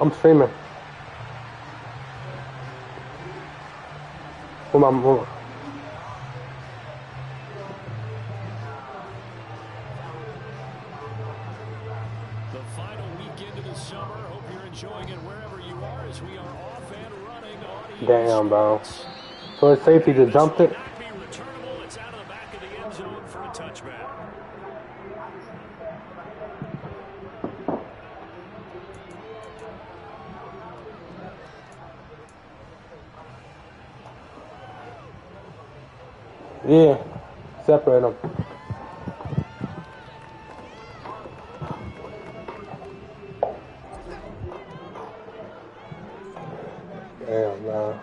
I'm streaming. Hold on. The final weekend of the summer. Hope you're enjoying it wherever you are as we are off and running. Damn, bro. So it's safety just jumped it. Not be returnable. It's out of the back of the end zone for a touchback. Yeah, separate them. Damn, man.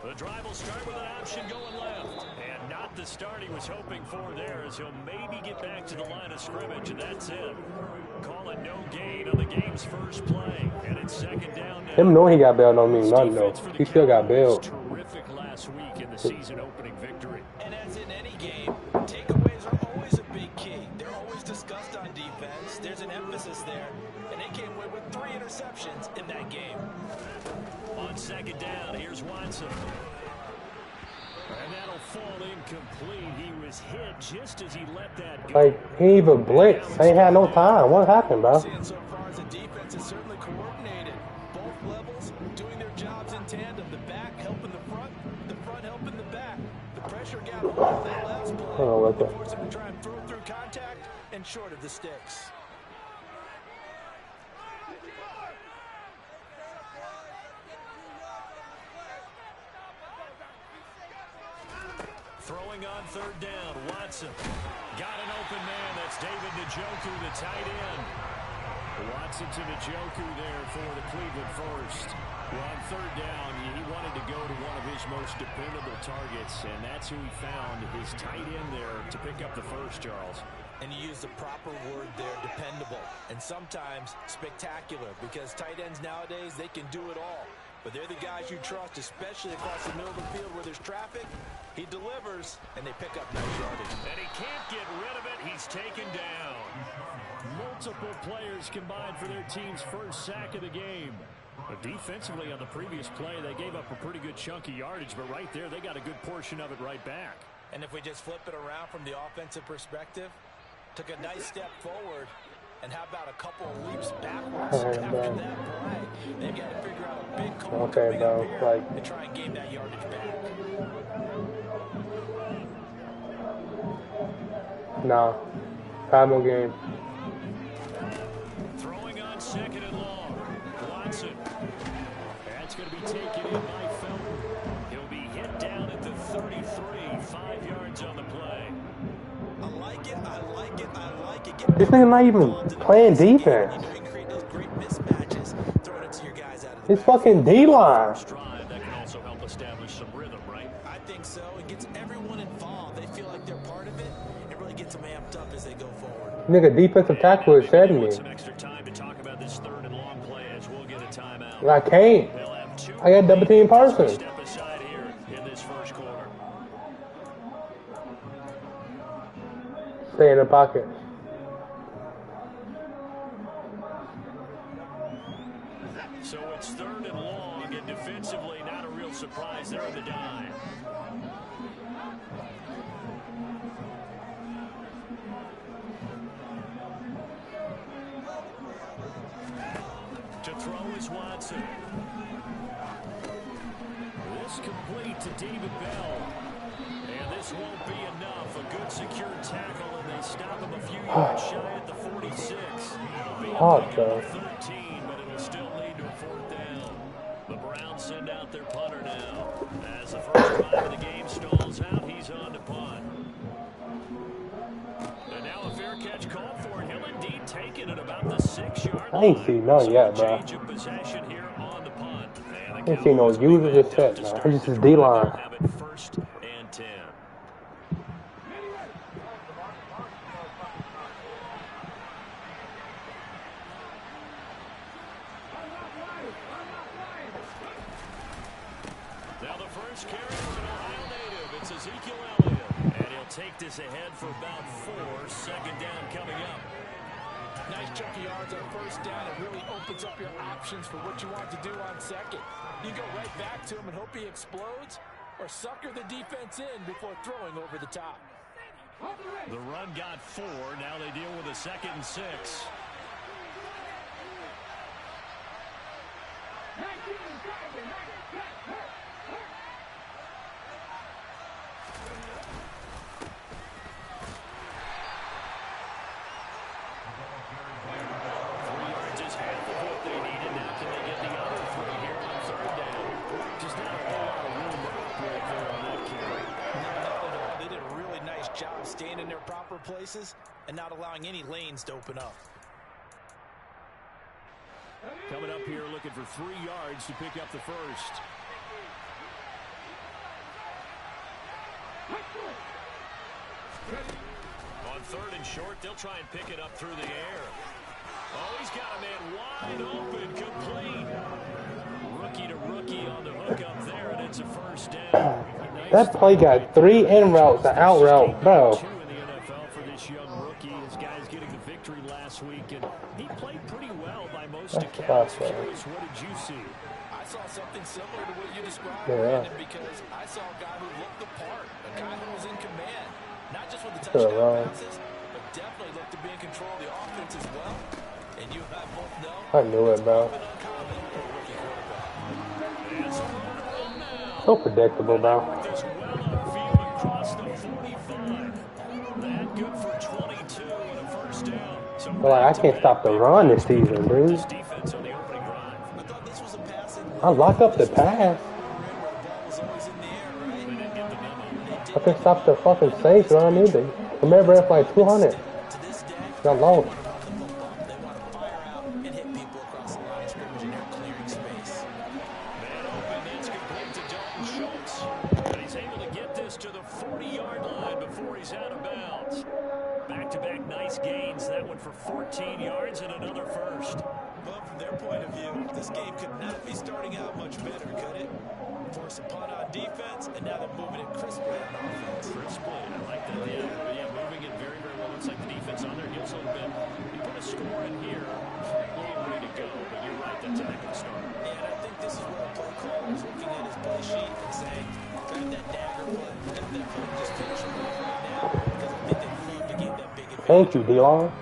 The drive will start with an option going left. And not the start he was hoping for there, as he'll maybe get back to the line of scrimmage, and that's it. Call it no gain on the game's first play. And it's second down now. Him knowing he got bailed don't mean nothing, though. He still got bailed. Terrific last week in the season opening victory. And as in any game, takeaways are always a big key. They're always discussed on defense. There's an emphasis there. And they came away with 3 interceptions in that game. On second down, here's Watson. And that'll fall incomplete. He was hit just as he let that go. Like, he even blitzed. Ain't had no time. What happened, bro? Seeing so far as the defense is certainly coordinated. Both levels doing their jobs in tandem. The back helping the front helping the back. The pressure got hold of that last play. Oh, okay. Forced him to try and throw through contact and short of the sticks. Throwing on third down, Watson. Got an open man. That's David Njoku, the tight end. Watson to Njoku there for the Cleveland first. Well, on third down, he wanted to go to one of his most dependable targets, and that's who he found, his tight end there, to pick up the first, Charles. And you use the proper word there, dependable. And sometimes spectacular, because tight ends nowadays, they can do it all. But they're the guys you trust, especially across the middle of the field where there's traffic. He delivers, and they pick up nice yardage. And he can't get rid of it. He's taken down. Multiple players combined for their team's first sack of the game. But defensively on the previous play, they gave up a pretty good chunk of yardage. But right there, they got a good portion of it right back. And if we just flip it around from the offensive perspective, took a nice step forward. And how about a couple of leaps backwards after that play? They've got to figure out a big call coming up here and try and gain that yardage back. Nah. 5 more games. Throwing on second and long. Watson. That's going to be taken in by Felton. He'll be hit down at the 33. 5 yards on the play. I like it. I like it. I like it. This nigga not even playing defense. It's fucking D-line. That can also help establish some rhythm, right? I think so. It gets everyone involved. They feel like they're part of it. It really gets them amped up as they go forward. Nigga, defensive tackle is shedding me. Some extra time to talk about this third and long play as we'll get a timeout. I can't. I got double team person. Step aside here in this first quarter. Stay in the pocket. So it's third and long, and defensively not a real surprise there in the dime. To throw is Watson. This complete to David Bell. And this won't be enough. A good secure tackle, and they stop him a few yards shy at the 46. It'll be a 13, but it'll still lead to a fourth down. The Browns send out their punter now. As the first drive of the game stalls out, he's on to punt. And now a fair catch called for. He'll indeed take it at about the 6-yard line. I ain't seen none yet, bro. Change of possession here on the punt. I ain't seen no user just set, man. It's just his D-line. Have it first and 10. Now the first carry of an Ohio native. It's Ezekiel Elliott. And he'll take this ahead for about 4. Second down coming up. Nice chunk of yards on first down. It really opens up your options for what you want to do on second. You go right back to him and hope he explodes, or sucker the defense in before throwing over the top. The run got 4. Now they deal with a 2nd and 6. Staying in their proper places and not allowing any lanes to open up. Coming up here looking for 3 yards to pick up the first. On 3rd and short, they'll try and pick it up through the air. Oh, he's got a man wide open, complete. Rookie to rookie on the hook up there, and it's a first down. That play got 3 in routes, an out route, bro. In the NFL for this young rookie, this guy's getting the victory last week, and he played pretty well by most accounts. Curious, what did you see? I saw something similar to what you described, Brandon, because I saw a guy who looked the part, a guy who was in command, not just with the touchdown passes, but definitely looked to be in control of the offense as well. And you and I both know I knew it, bro. So predictable, bro. But like, I can't stop the run this season, dude. I lock up the pass. I can stop the fucking safe run either. Remember, it's like 200. Got lost. To the 40-yard line before he's out of bounds. Back-to-back nice gains. That one for 14 yards and another first. Well, from their point of view, this game could not be starting out much better, could it? Force a punt on defense, and now they're moving it crisply on offense. Crisply, I like that. Yeah, moving it very, very well. Looks like the defense on their heels a little bit. You put a score in here, ready to go. But you're right, that's a good start. And I think this is where a play caller is looking at his play sheet and saying, grab that dagger play. Just finish him off right now, because I think they need to get that big advantage. Thank you, D-Long.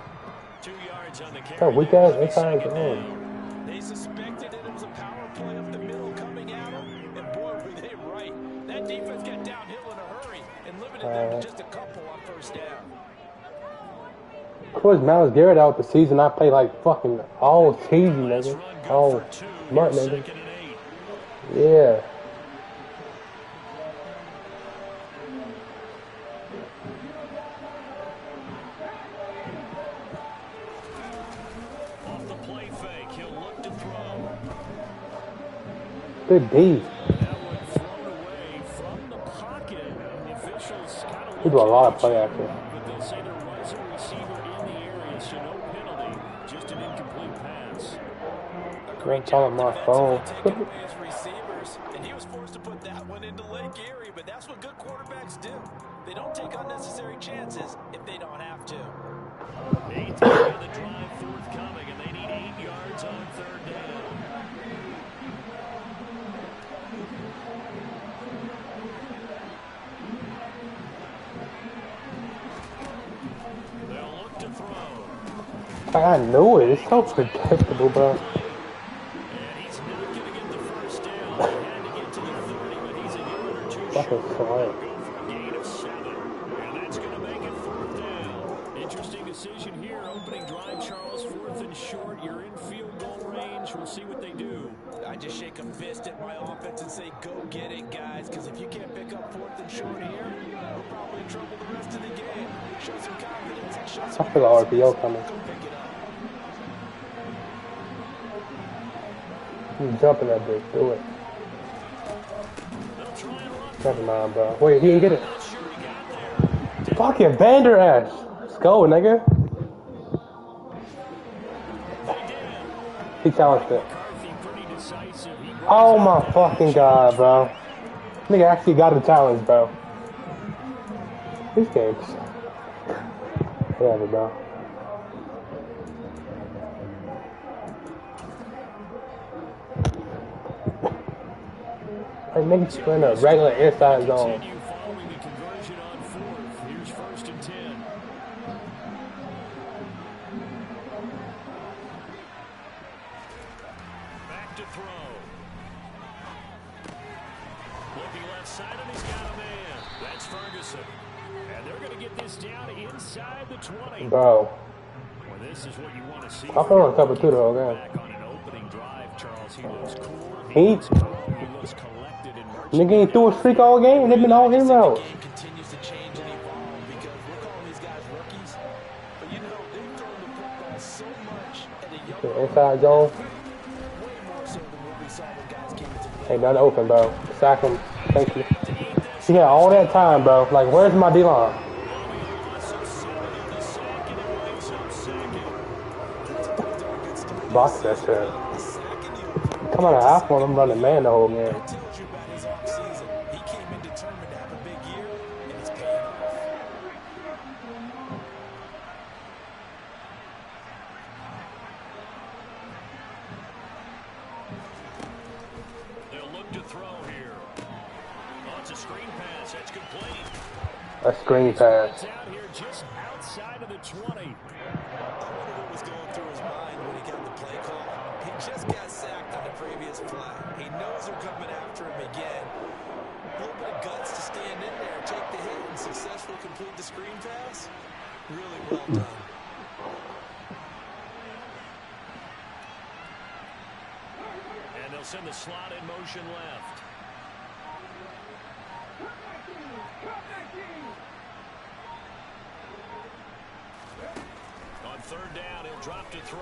2 yards on the carry. That weak ass inside zone. They suspected it was a power play up the middle coming at them, and boy, were they right. That defense got downhill in a hurry and limited them to just a couple on first down. Of course, Miles Garrett out the season. I play like fucking all season, nigga. All month, nigga. Yeah. Good D. He do a lot of play action. But they'll say there was a receiver in the area, so no penalty, just an incomplete pass. I'm calling my phone. Receivers, and he was forced to put that one into Lake Erie, but that's what good quarterbacks do. They don't take unnecessary chances if they don't have to. 8 to the drive forthcoming, and they need 8 yards on 3rd down. They'll look to throw. I knew it. It's so predictable, bro. And he's not going to get the first down. He had to get to the 30, but he's a yard or 2 short. Fucking Go for a gain of 7. And that's going to make it 4th down. Interesting decision here. Opening drive, Charles. 4th and short. You're in field goal range. We'll see what they do. I just shake a fist at my offense and say, go get it, guys. Because if you can't pick up 4th and short here, we're probably in trouble the rest of the game. Show some confidence. Show some I feel the RPO coming. Go pick it up. You jumping that bitch. Do it. Never mind, bro. Wait, he didn't get it. Fucking Vander ass. Let's go, nigga. He challenged it. Oh my fucking god, bro. Nigga actually got a challenge, bro. These games. Whatever, bro. Like, niggas playing a regular inside zone. Following the conversion on fourth. Here's 1st and 10. Back to throw. Looking left side, and he's got a man. That's Ferguson. And they're going to get this down inside the 20. Bro. Well, this is what you want to see. I'm on cover 2 the whole game. Back on an opening drive, Charles. He looks cool. He looks collected and nigga ain't threw a streak all game. They've been all him out. The game continues to change and evolve because we're calling these guys rookies. But you know, they've thrown the football so much at a young Inside zone. way more so than what we saw when guys came into the game. Ain't nothing open, bro. Sack him. Thank you. She had all that time, bro. Like, where's my D-line? Box that shit. Come on, half on him running man the whole game. That tells you about his offseason. He came in determined to have a big year, and it's paying off. They'll look to throw here. Oh, it's a screen pass. That's complete. A screen pass. It's out here just outside of the 20. I wonder what was going through his mind when he got the play call. He just got sacked on the previous play. He knows they're coming after him again. A little bit of guts to stand in there, take the hit, and successfully complete the screen pass. Really well done. And they'll send the slot in motion left. On 3rd down, he'll drop to throw.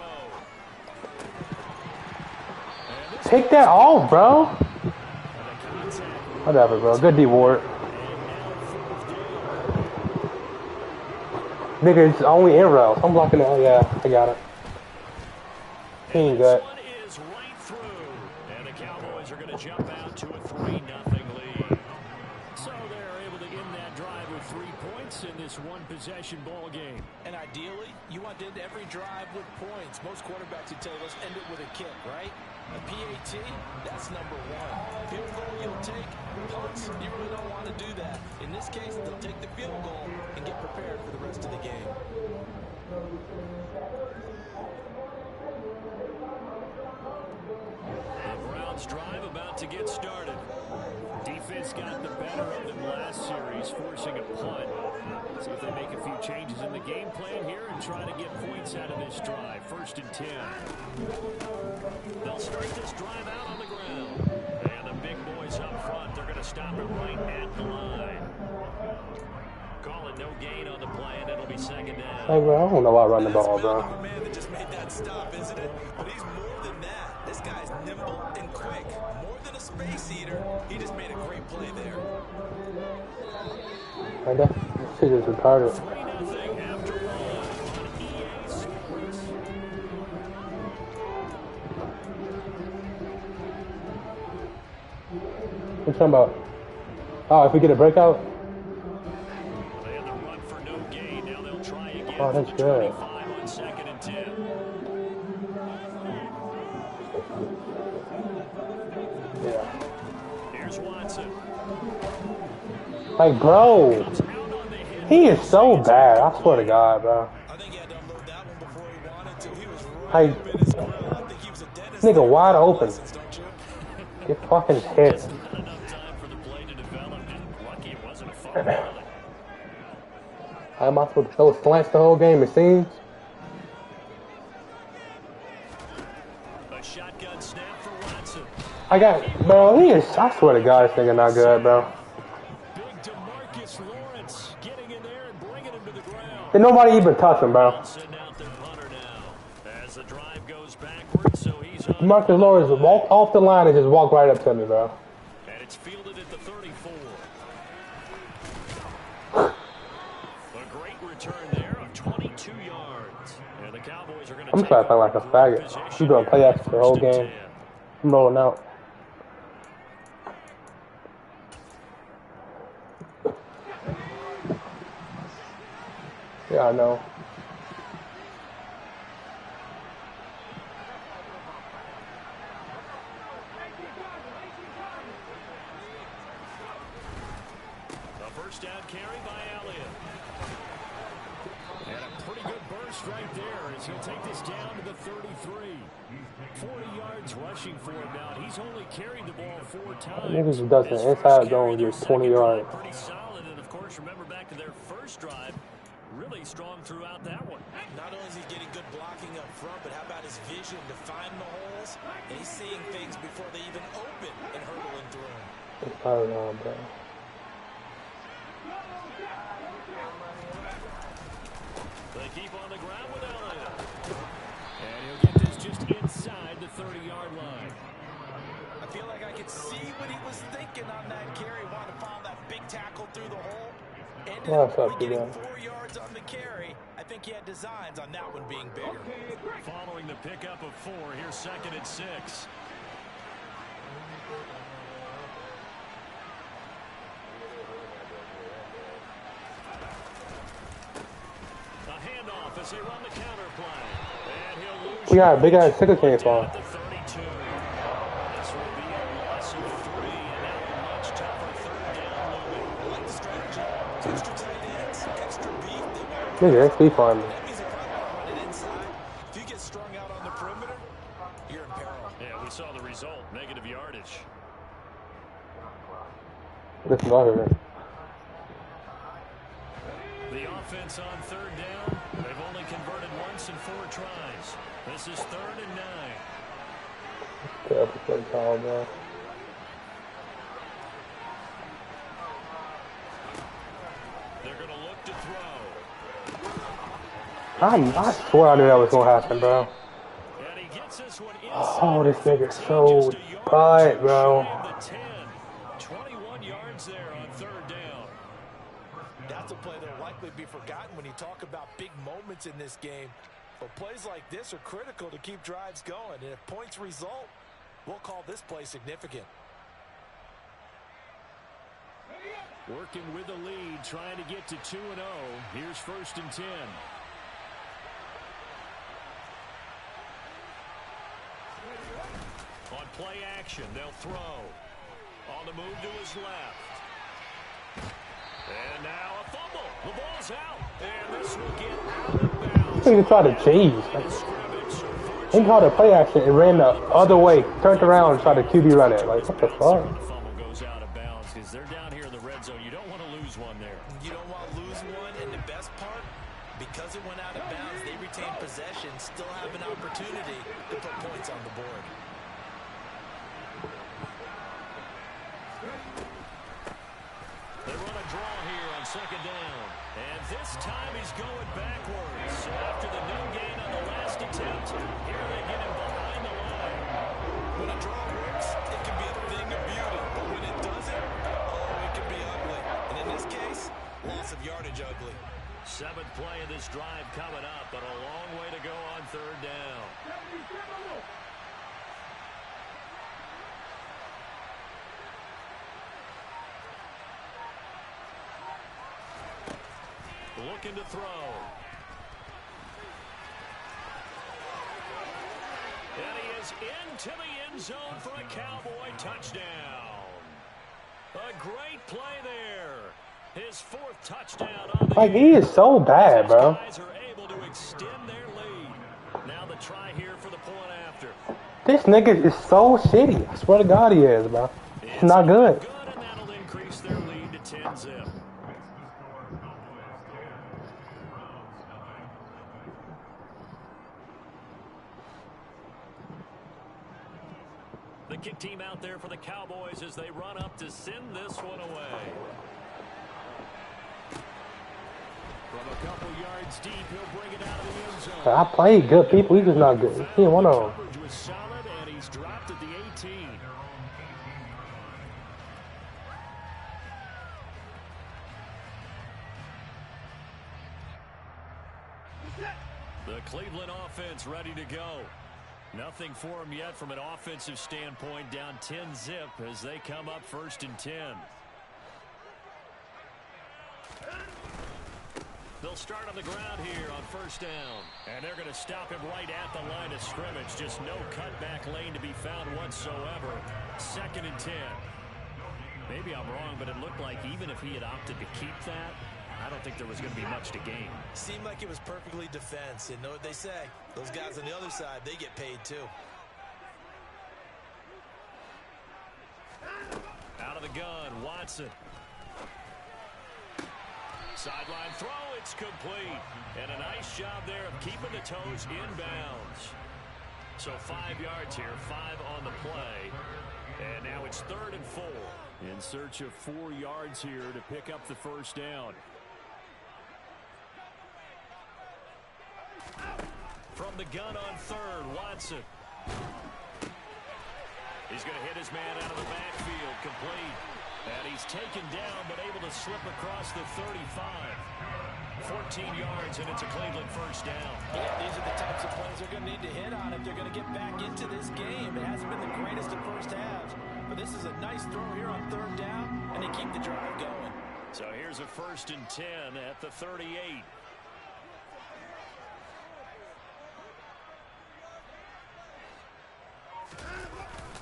Take that off, bro. Whatever, bro. Good D Ward. Nigga, it's only in routes. I'm blocking it. Oh, yeah, I got it. He ain't good. This one is right through. And the Cowboys are going to jump out to a 3-0 lead. So they're able to end that drive with 3 points in this one-possession ball game. And ideally, you want to end every drive with points. Most quarterbacks would tell you, let's end it with a kick, right? A PAT, that's number 1. Field goal you'll take, punts, you really don't want to do that. In this case, they'll take the field goal and get prepared for the rest of the game. The Browns drive about to get started. Defense got the better of them last series, forcing a punt. See if they make a few changes in the game plan here and try to get points out of this drive. 1st and 10. They'll start this drive out on the ground. And the big boys up front, they're going to stop it right at the line. Call it no gain on the play, and it'll be 2nd down. Hey, bro, I don't know why I run the ball, bro. That's man that just made that stop, isn't it? But he's more than that. This guy's nimble and quick. More than a space eater, he just made a great play there. Like that shit is retarded. 3-0 after 1 on EA Sports. What you talking about? Oh, if we get a breakout? They had the run for no gain. Now they'll try again. Oh, that's from good. 25 on 2nd and 10. Yeah. Here's Watson. Like, bro, Out on the hit. he is so bad. I swear to God, bro. I think he had to unload that one before he wanted to. He was right Like, up in his grill. I think he was a dentist. nigga wide open. License, don't you? Get fucking hit. Not enough time for the play to develop. Just lucky it wasn't a fumble. Really. How am I supposed to throw slants the whole game, it seems? A shotgun snap for Watson. I got, bro, he is, I swear to God, this nigga not good, bro. Big DeMarcus Lawrence getting in there and bringing him to the ground. Did nobody even touch him, bro? Send out their punter now. As the drive goes backwards, so he's on. Marcus Lawrence walked off the line and just walked right up to me, bro. And it's fielded at the 34. A great return there of 22 yards. And the Cowboys are going to I'm trying to play like a faggot. You gonna play after the whole game. I'm rolling out. Yeah, I know. A first down carry by Elliott. And a pretty good burst right there as he'll take this down to the 33. 40 yards rushing for him now. He's only carried the ball 4 times. Niggas just does an inside zone, get 20 yards. Pretty solid, and of course, remember back to their first drive, really strong throughout that one. Not only is he getting good blocking up front, but how about his vision to find the holes? And he's seeing things before they even open and hurdling through them. Inside zone, bro. They keep on the ground with Elliott. And he'll get this just inside the 30-yard line. I feel like I could see what he was thinking on that carry. Wanted to follow that big tackle through the hole. Ended up only getting 4 yards on the carry. I think he had designs on that one being bigger. Following the pickup of 4, here's 2nd and 6. As they run the counter play. And he'll lose. We got a big ass sicker came from. This will be a loss of 3, and now a much tougher 3rd down looming. I like the strategy. Extra tight ends, extra beef. Nigga, XP farm. That means they probably want to run it inside. If you get strung out on the perimeter, you're in peril. Yeah, we saw the result. Negative yardage. Listen to her. The offense on 3rd down. They've only converted once in 4 tries. This is 3rd and 9. Terrible play call, bro. They're going to look to throw. I swear I knew that was going to happen, bro. And he gets this one Oh, this nigga's so tight, bro. 21 yards there on 3rd down. That's a play that will likely be forgotten when you talk about big moments in this game. But plays like this are critical to keep drives going. And if points result, we'll call this play significant. Working with the lead, trying to get to 2-0. Here's 1st and 10. On play action, they'll throw. On the move to his left. And now a fumble. The ball's out. And this will get out of bounds. He tried to cheese. He called a play action and ran the other way, turned around and tried to QB run it. Like, what the fuck? The fumble goes out of bounds because they're down here in the red zone. You don't want to lose one there. You don't want to lose one, and the best part, because it went out of bounds, they retain possession, still have an opportunity to put points on the board. They run a draw here on 2nd down. And this time he's going backwards. After the no gain on the last attempt, here they get him behind the line. When a draw works, it can be a thing of beauty. But when it doesn't, oh, it can be ugly. And in this case, loss of yardage ugly. 7th play of this drive coming up, but a long way to go on 3rd down. Looking to throw. And he is into the end zone for a Cowboy touchdown. A great play there. His 4th touchdown on the Like, he is so bad, bro. guys are able to extend their lead. Now the try here for the point after. This nigga is so shitty. I swear to God he is, bro. It's not good. And that'll increase their lead to 10-zip. The kick team out there for the Cowboys as they run up to send this one away. From a couple yards deep, he'll bring it out of the end zone. I played good people. He just not good. He ain't one of them. Coverage was solid, and he's dropped at the 18. The Cleveland offense ready to go. Nothing for him yet from an offensive standpoint, down 10-zip as they come up 1st and 10. They'll start on the ground here on first down. And they're going to stop him right at the line of scrimmage. Just no cutback lane to be found whatsoever. 2nd and 10. Maybe I'm wrong, but it looked like even if he had opted to keep that, I don't think there was going to be much to gain. Seemed like it was perfectly defense. You know what they say? Those guys on the other side, they get paid too. Out of the gun, Watson. Sideline throw, it's complete. And a nice job there of keeping the toes inbounds. So 5 yards here, 5 on the play. And now it's 3rd and 4. In search of 4 yards here to pick up the first down. From the gun on 3rd, Watson. He's going to hit his man out of the backfield, complete. And he's taken down, but able to slip across the 35. 14 yards, and it's a Cleveland first down. Yeah, these are the types of plays they're going to need to hit on if they're going to get back into this game. It hasn't been the greatest of first halves, but this is a nice throw here on 3rd down, and they keep the drive going. So here's a 1st and 10 at the 38.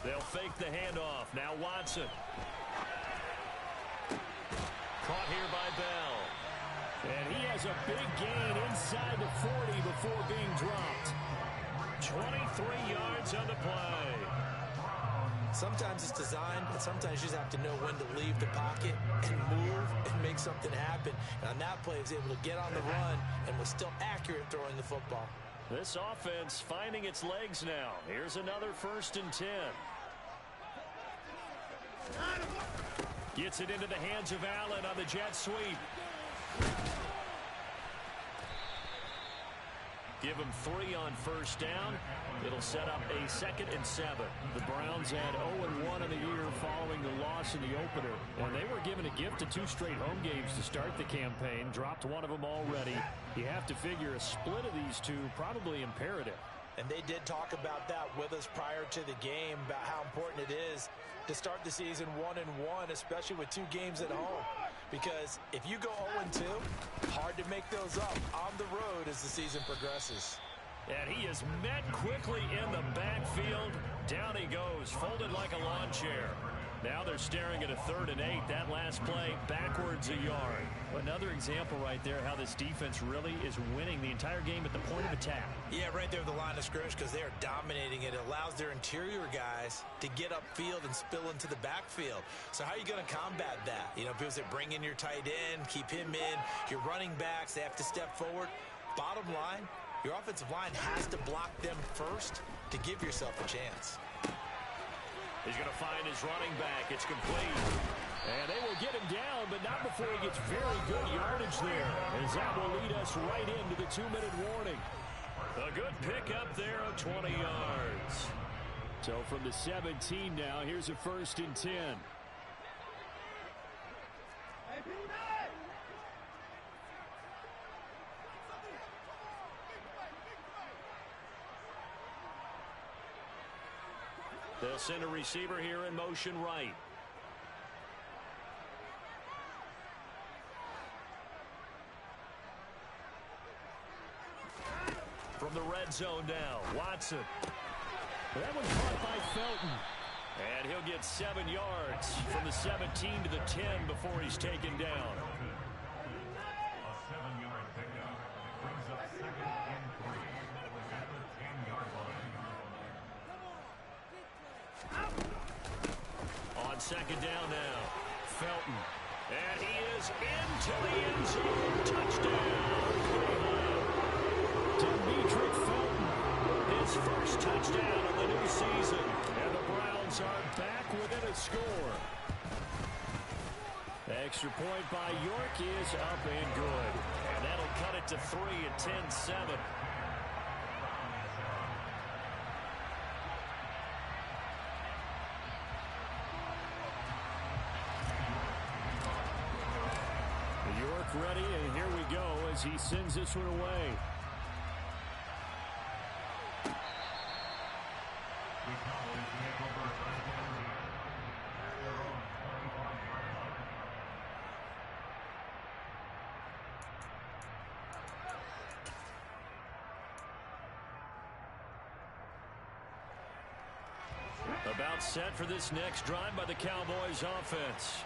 They'll fake the handoff. Now Watson. Caught here by Bell. And he has a big gain inside the 40 before being dropped. 23 yards on the play. Sometimes it's designed, but sometimes you just have to know when to leave the pocket and move and make something happen. And on that play, he was able to get on the run and was still accurate throwing the football. This offense finding its legs now. Here's another 1st and 10. Gets it into the hands of Allen on the jet sweep. Give him 3 on first down. It'll set up a 2nd and 7. The Browns had 0-1 in the year following the loss in the opener. And they were given a gift of 2 straight home games to start the campaign. Dropped one of them already. You have to figure a split of these 2 probably imperative. And they did talk about that with us prior to the game, about how important it is to start the season 1-1, especially with 2 games at home. Because if you go 0-2, hard to make those up on the road as the season progresses. And he is met quickly in the backfield. Down he goes, folded like a lawn chair. Now they're staring at a 3rd and 8. That last play, backwards a yard. Another example right there how this defense really is winning the entire game at the point of attack. Yeah, right there at the line of scrimmage because they are dominating it. It allows their interior guys to get upfield and spill into the backfield. So how are you going to combat that? You know, people say bring in your tight end, keep him in. Your running backs, they have to step forward. Bottom line, your offensive line has to block them first to give yourself a chance. He's going to find his running back. It's complete. And they will get him down, but not before he gets very good yardage there. As that will lead us right into the 2-minute warning. A good pickup there of 20 yards. So from the 17 now, here's a 1st and 10. They'll send a receiver here in motion right. From the red zone now, Watson. That one caught by Felton. And he'll get 7 yards from the 17 to the 10 before he's taken down. A 7-yard pickup brings up 2nd and 3 at the 10-yard line. On 2nd down now, Felton. And he is into the end zone. Touchdown, Cleveland. Demetric Felton, his first touchdown of the new season. And the Browns are back within a score. The extra point by York is up and good. And that'll cut it to 3 at 10-7. York ready, and here we go as he sends this one away. The Cowboys take over first and 10 at their own 25-yard line. About set for this next drive by the Cowboys offense.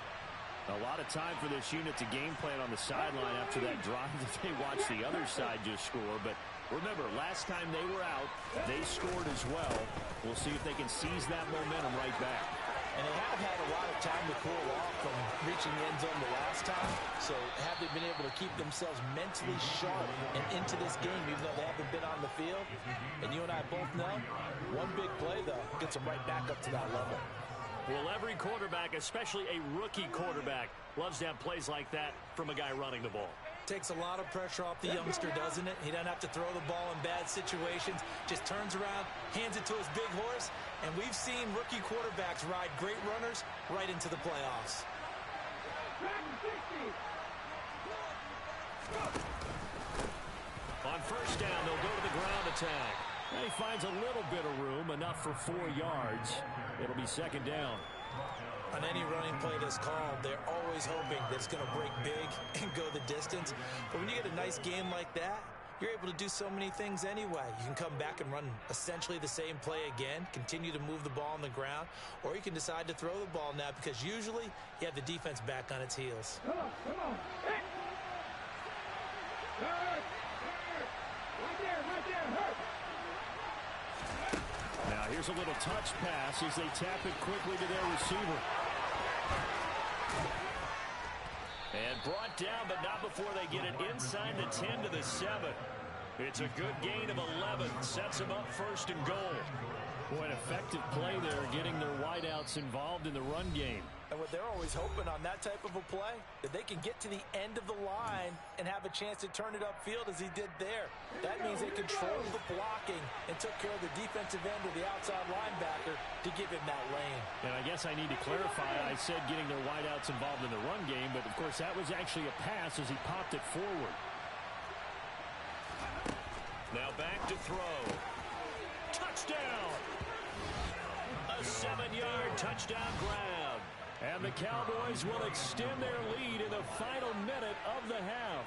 A lot of time for this unit to game plan on the sideline after that drive that they watched the other side just score. But remember, last time they were out, they scored as well. We'll see if they can seize that momentum right back. And they have had a lot of time to cool off from reaching the end zone the last time. So have they been able to keep themselves mentally sharp and into this game, even though they haven't been on the field? And you and I both know, one big play, though, gets them right back up to that level. Well, every quarterback, especially a rookie quarterback, loves to have plays like that from a guy running the ball. Takes a lot of pressure off the youngster, doesn't it? He doesn't have to throw the ball in bad situations. Just turns around, hands it to his big horse. And we've seen rookie quarterbacks ride great runners right into the playoffs. On first down, they'll go to the ground attack. And he finds a little bit of room, enough for 4 yards. It'll be second down. On any running play that's called, they're always hoping that it's going to break big and go the distance. But when you get a nice game like that, you're able to do so many things anyway. You can come back and run essentially the same play again, continue to move the ball on the ground, or you can decide to throw the ball now because usually you have the defense back on its heels. Come on. Hey. Hurt. Right there. Hurt. Now here's a little touch pass as they tap it quickly to their receiver. And brought down, but not before they get it inside the 10 to the 7. It's a good gain of 11. Sets them up first and goal. Boy, an effective play there, getting their wideouts involved in the run game. And what they're always hoping on that type of a play, that they can get to the end of the line and have a chance to turn it upfield as he did there. That means they controlled the blocking and took care of the defensive end of the outside linebacker to give him that lane. And I guess I need to clarify, I said getting their wideouts involved in the run game, but of course that was actually a pass as he popped it forward. Now back to throw. Touchdown! A 7-yard touchdown grab. And the Cowboys will extend their lead in the final minute of the half.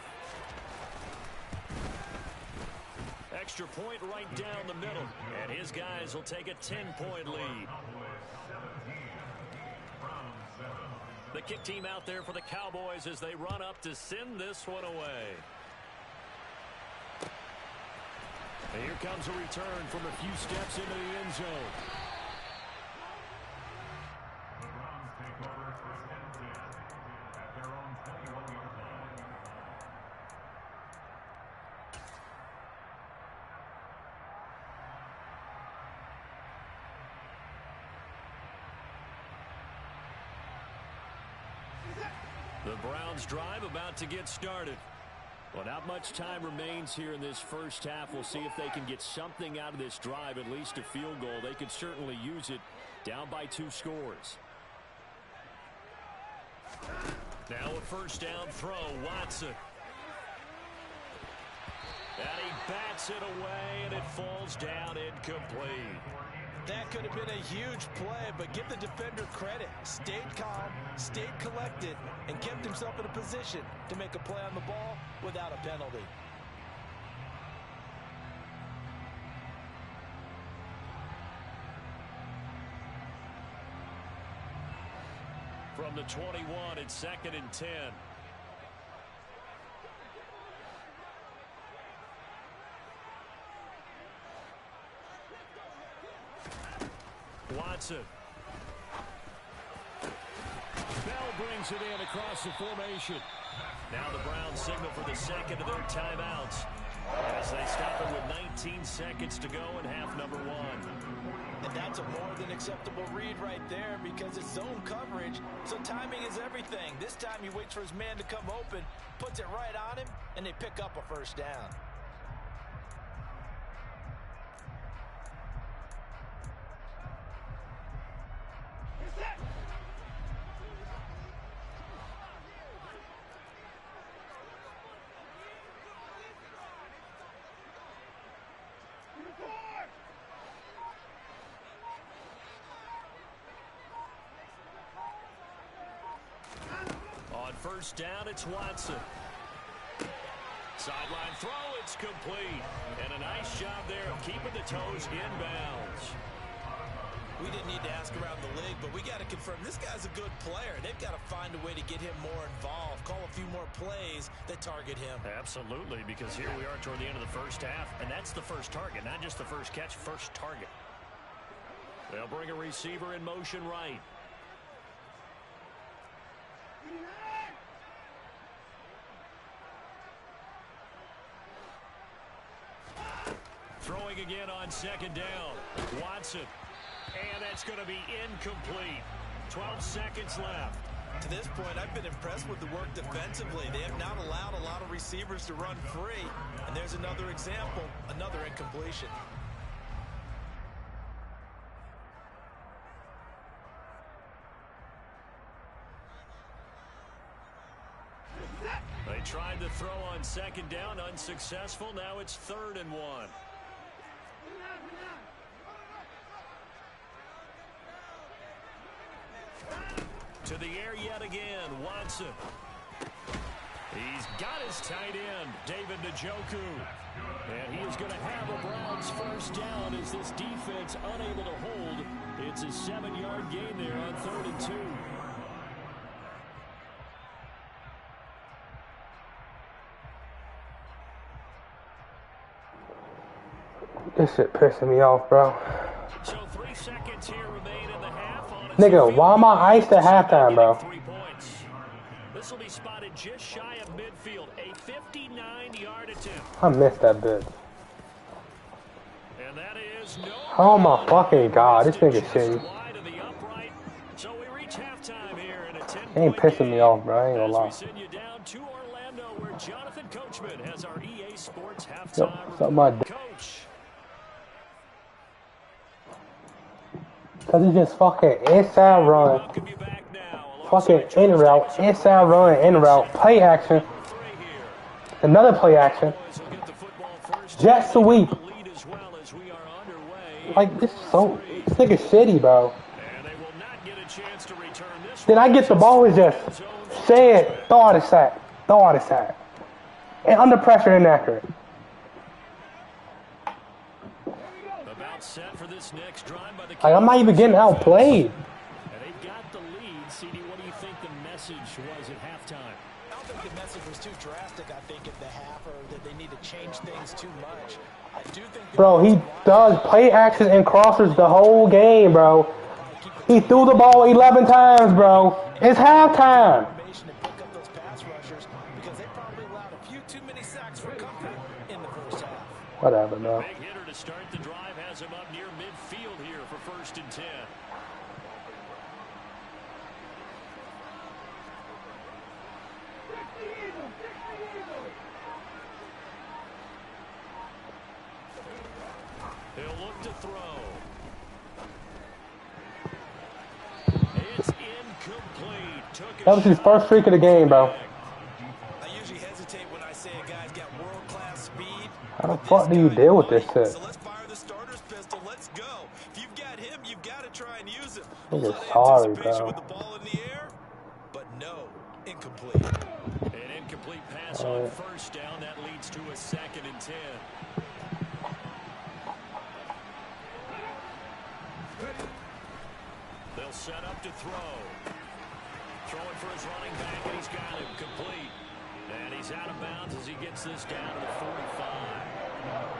Extra point right down the middle. And his guys will take a 10-point lead. The kick team out there for the Cowboys as they run up to send this one away. And here comes a return from a few steps into the end zone. The Browns take over first and 10 at their own 21-yard line. The Browns drive about to get started. Well, not much time remains here in this first half. We'll see if they can get something out of this drive, at least a field goal. They could certainly use it, down by 2 scores. Now a first down throw, Watson. And he bats it away, and it falls down incomplete. That could have been a huge play, but give the defender credit. Stayed calm, stayed collected, and kept himself in a position to make a play on the ball without a penalty. From the 21, it's second and 10. Watson. Bell brings it in across the formation. Now the Browns signal for the second of their timeouts as they stop it with 19 seconds to go in half number 1. And that's a more than acceptable read right there because it's zone coverage, so timing is everything. This time he waits for his man to come open, puts it right on him, and they pick up a first down. On first down, it's Watson. Sideline throw, it's complete. And a nice job there of keeping the toes inbounds. We didn't need to ask around the league, but we got to confirm this guy's a good player. They've got to find a way to get him more involved, call a few more plays that target him. Absolutely, because here we are toward the end of the first half, and that's the first target, not just the first catch, first target. They'll bring a receiver in motion right. Throwing again on second down. Watson. And that's going to be incomplete. 12 seconds left. To this point, I've been impressed with the work defensively. They have not allowed a lot of receivers to run free. And there's another example, another incompletion. They tried to throw on second down, unsuccessful. Now it's 3rd and 1. To the air yet again, Watson. He's got his tight end, David Njoku. And he is going to have a Browns first down as this defense unable to hold. It's a 7-yard gain there on 3rd and 2. This shit pissing me off, bro. So 3 seconds here remain in the half. Nigga, why am I iced at halftime, bro? 3 points. This will be spotted just shy of midfield. A 59-yard attempt. I missed that bit. And that is no. Oh my fucking god, this nigga shitty. So we reach halftime here in a 10-point He ain't pissing me off, bro. I ain't gonna lie. we send you down to Orlando, where Jonathan Coachman has our EA Sports halftime something coach. Cause it's just fucking inside run, fucking in route, inside run, in route, play action, another play action, jet sweep. Like this nigga shitty, bro. Then I get the ball and just say it, throw out a sack, and under pressure inaccurate. Set for this next drive by the Like, I'm not even getting outplayed. And they've got the lead. CD, what do you think the message was at halftime? I don't think the message was too drastic, I think, at the half, or that they need to change things too much. I do think... Bro, he does play actions and crossers the whole game, bro. He threw the ball 11 times, bro. It's halftime. Whatever, bro. Big hitter to start the drive has him up near midfield here for 1st and 10. He'll look to throw. It's incomplete. That was his first streak of the game, bro. How the fuck do you deal with this shit? So let's fire the starter's pistol. Let's go. If you've got him, you've got to try and use him. Nigga, sorry, bro. With the ball in the air, but no, incomplete. An incomplete pass on first down. That leads to a 2nd and 10. They'll set up to throw. Throwing for his running back, and he's got him complete. And he's out of bounds as he gets this down to the 45.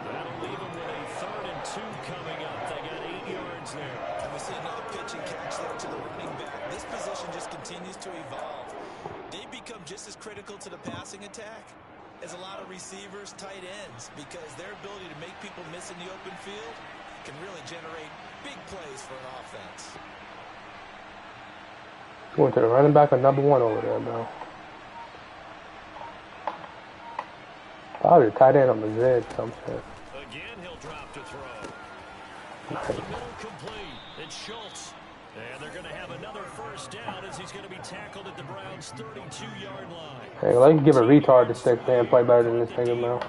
That'll leave him with a 3rd and 2 coming up. They got 8 yards there. And we see another pitch and catch there to the running back. This position just continues to evolve. They become just as critical to the passing attack as a lot of receivers, tight ends, because their ability to make people miss in the open field can really generate big plays for an offense. Going to the running back or number 1 over there, bro. Probably tight end on the Z, some shit. Again, he'll drop to throw. The middle complete. It's Schultz. And they're going to have another first down as he's going to be tackled at the Browns' 32-yard line. Hey, let's give a retard this next man play better than this nigga, bro.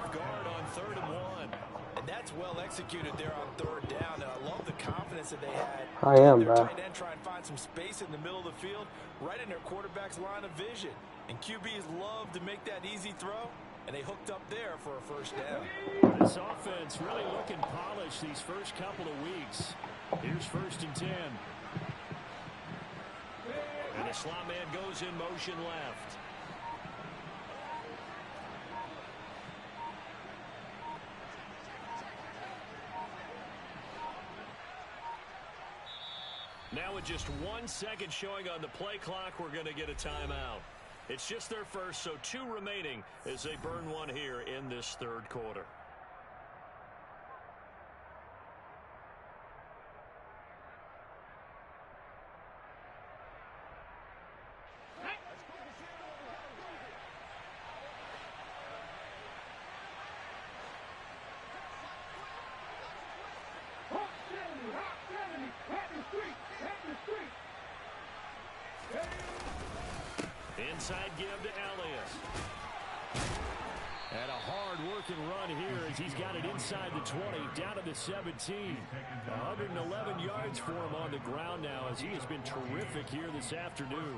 And that's well executed there on 3rd down. And I love the confidence that they had. I am, bro. Tight end try and find some space in the middle of the field, right in their quarterback's line of vision. And QBs love to make that easy throw and they hooked up there for a first down. This offense really looking polished these first couple of weeks. Here's 1st and 10. And the slot man goes in motion left. Now with just 1 second showing on the play clock, we're going to get a timeout. It's just their first, so 2 remaining as they burn one here in this third quarter. Inside give to Elias. And a hard-working run here as he's got it inside the 20, down to the 17. 111 yards for him on the ground now as he has been terrific here this afternoon.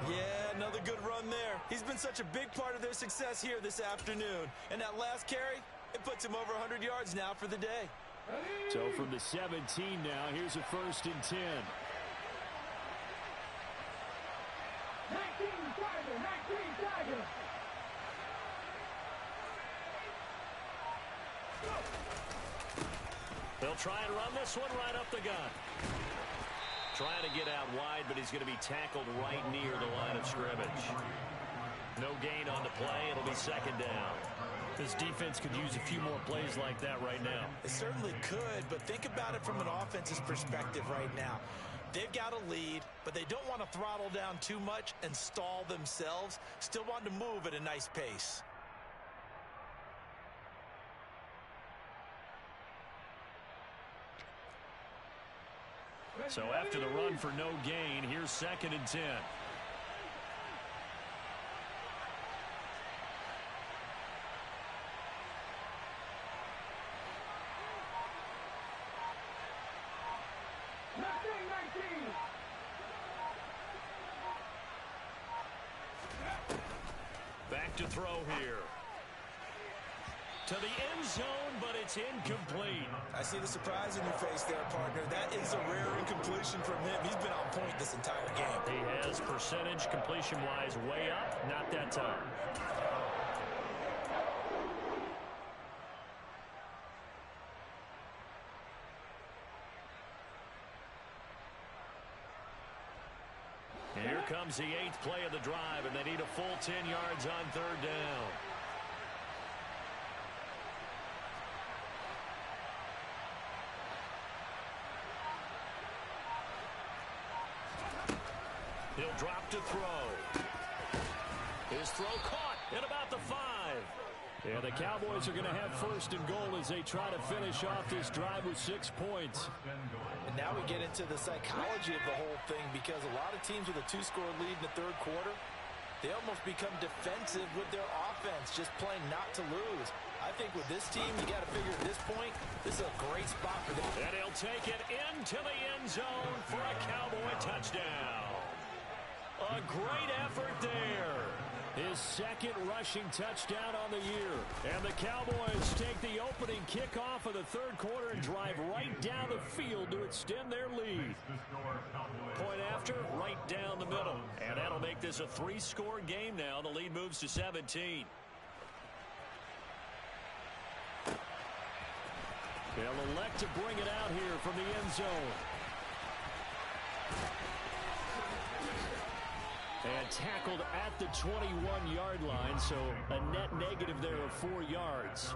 Yeah, another good run there. He's been such a big part of their success here this afternoon. And that last carry, it puts him over 100 yards now for the day. So from the 17 now, here's a 1st and 10. They'll try and run this one right up the gut. Trying to get out wide, but he's going to be tackled right near the line of scrimmage. No gain on the play. It'll be 2nd down. This defense could use a few more plays like that right now. It certainly could, but think about it from an offense's perspective right now. They've got a lead, but they don't want to throttle down too much and stall themselves. Still want to move at a nice pace. So after the run for no gain, here's 2nd and 10. Back to throw here. To the end zone, but it's incomplete. I see the surprise in your face there, partner. That is a rare incompletion from him. He's been on point this entire game. He has percentage completion-wise way up. Not that time. Here comes the 8th play of the drive, and they need a full 10 yards on 3rd down. He'll drop to throw. His throw caught at about the 5. And the Cowboys are going to have 1st and goal as they try to finish off this drive with 6 points. And now we get into the psychology of the whole thing, because a lot of teams with a 2-score lead in the 3rd quarter, they almost become defensive with their offense, just playing not to lose. I think with this team, you got to figure at this point, this is a great spot for them. And he'll take it into the end zone for a Cowboy touchdown. A great effort there. His 2nd rushing touchdown on the year. And the Cowboys take the opening kickoff of the 3rd quarter and drive right down the field to extend their lead. Point after, right down the middle. And that'll make this a 3-score game now. The lead moves to 17. They'll elect to bring it out here from the end zone. And tackled at the 21-yard line, so a net negative there of 4 yards.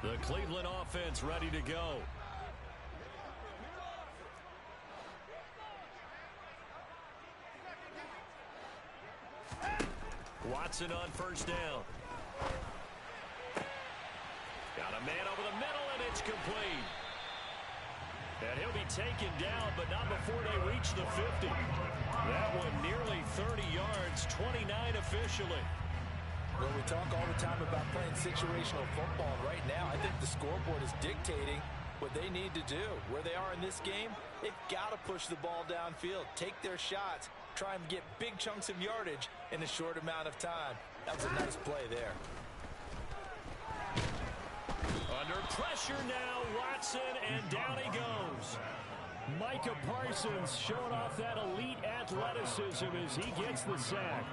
The Cleveland offense ready to go. Watson on 1st down. Got a man over the middle, and it's complete. And he'll be taken down, but not before they reach the 50. That one nearly 30 yards, 29 officially. Well, we talk all the time about playing situational football. Right now, I think the scoreboard is dictating what they need to do. Where they are in this game, they've got to push the ball downfield, take their shots, try and get big chunks of yardage in a short amount of time. That was a nice play there. Under pressure now, Watson, and down he goes. Micah Parsons showing off that elite athleticism as he gets the sack.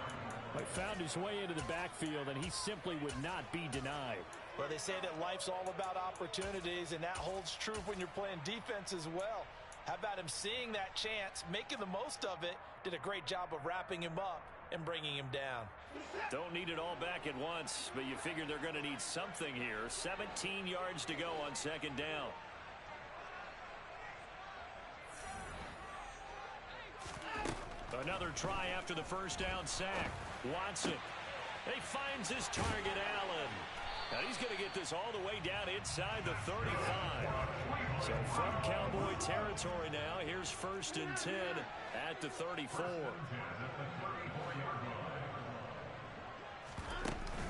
But found his way into the backfield, and he simply would not be denied. Well, they say that life's all about opportunities, and that holds true when you're playing defense as well. How about him seeing that chance, making the most of it, did a great job of wrapping him up and bringing him down. Don't need it all back at once, but you figure they're going to need something here. 17 yards to go on second down. Another try after the first down sack. Watson. He finds his target, Allen. Now he's going to get this all the way down inside the 35. So from Cowboy territory now, here's 1st and 10 at the 34.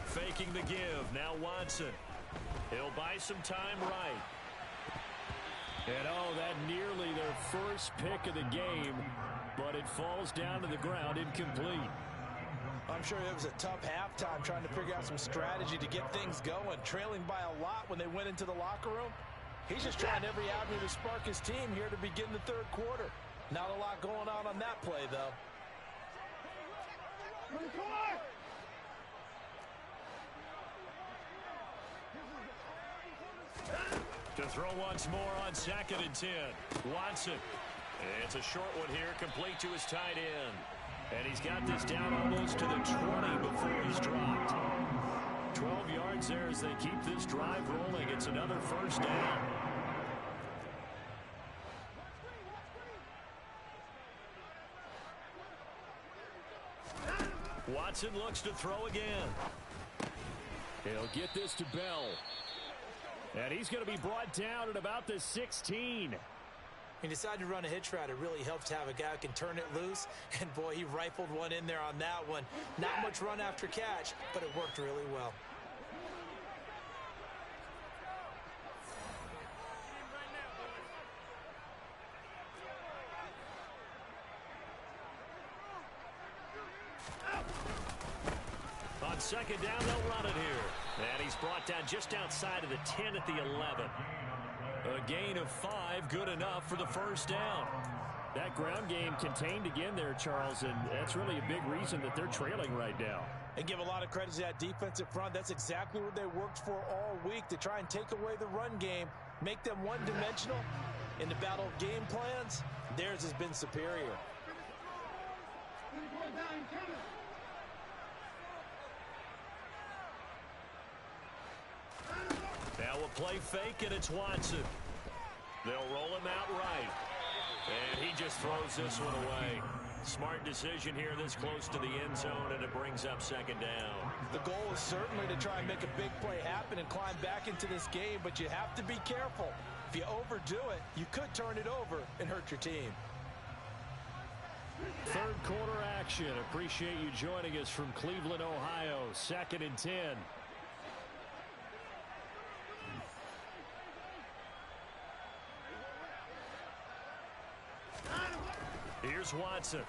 Faking the give. Now Watson. He'll buy some time right. And oh, that nearly their first pick of the game, but it falls down to the ground incomplete. I'm sure it was a tough halftime trying to figure out some strategy to get things going, trailing by a lot when they went into the locker room. He's just trying every avenue to spark his team here to begin the third quarter. Not a lot going on that play, though. To throw once more on 2nd and 10. Watson. It's a short one here, complete to his tight end. And he's got this down almost to the 20 before he's dropped. 12 yards there as they keep this drive rolling. It's another first down. Watson looks to throw again. He'll get this to Bell. And he's going to be brought down at about the 16. He decided to run a hitch route. It really helps to have a guy who can turn it loose. And, boy, he rifled one in there on that one. Not much run after catch, but it worked really well. On second down, they'll run it here. And he's brought down just outside of the 10 at the 11. A gain of 5, good enough for the first down. That ground game contained again there, Charles, and that's really a big reason that they're trailing right now. And give a lot of credit to that defensive front. That's exactly what they worked for all week, to try and take away the run game, make them one-dimensional. In the battle of game plans, theirs has been superior. Now a play fake, and it's Watson. They'll roll him out right. And he just throws this one away. Smart decision here this close to the end zone, and it brings up second down. The goal is certainly to try and make a big play happen and climb back into this game, but you have to be careful. If you overdo it, you could turn it over and hurt your team. Third quarter action. Appreciate you joining us from Cleveland, Ohio. 2nd and 10. Here's Watson.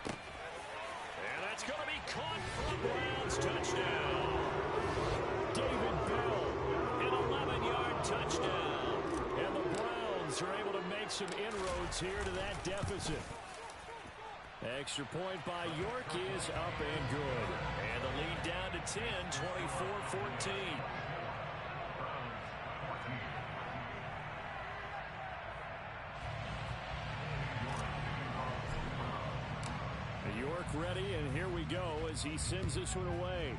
And that's going to be caught for the Browns. Touchdown. David Bell, an 11-yard touchdown. And the Browns are able to make some inroads here to that deficit. Extra point by York is up and good. And the lead down to 10, 24-14. York ready, and here we go as he sends this one away.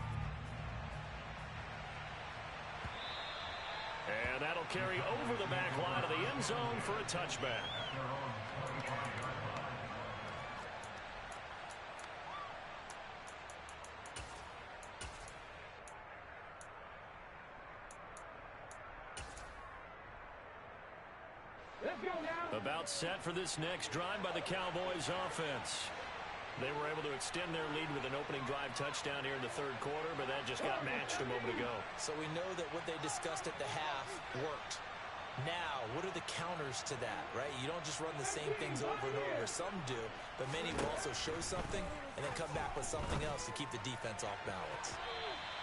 And that'll carry over the back line of the end zone for a touchback. About set for this next drive by the Cowboys offense. They were able to extend their lead with an opening drive touchdown here in the third quarter, but that just got matched a moment ago. So we know that what they discussed at the half worked. Now, what are the counters to that, right? You don't just run the same things over and over. Some do, but many will also show something and then come back with something else to keep the defense off balance.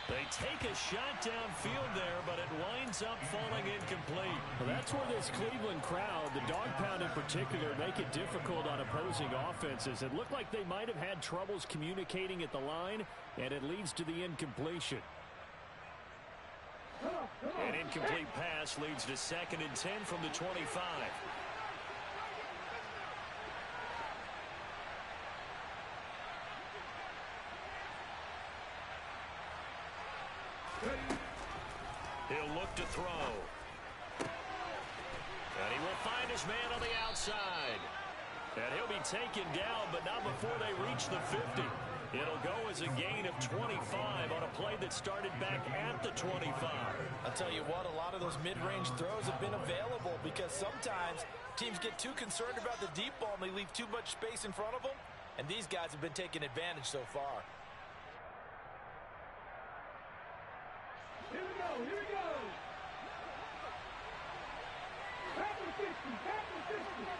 They take a shot downfield there, but it winds up falling incomplete. Well, that's where this Cleveland crowd, the dog pound in particular, make it difficult on opposing offenses. It looked like they might have had troubles communicating at the line, and it leads to the incompletion. An incomplete pass leads to 2nd and 10 from the 25. He'll look to throw. And he will find his man on the outside. And he'll be taken down, but not before they reach the 50. It'll go as a gain of 25 on a play that started back at the 25. I'll tell you what, a lot of those mid-range throws have been available because sometimes teams get too concerned about the deep ball and they leave too much space in front of them. And these guys have been taking advantage so far. Here we go, here we go. Back to 50, back to 50.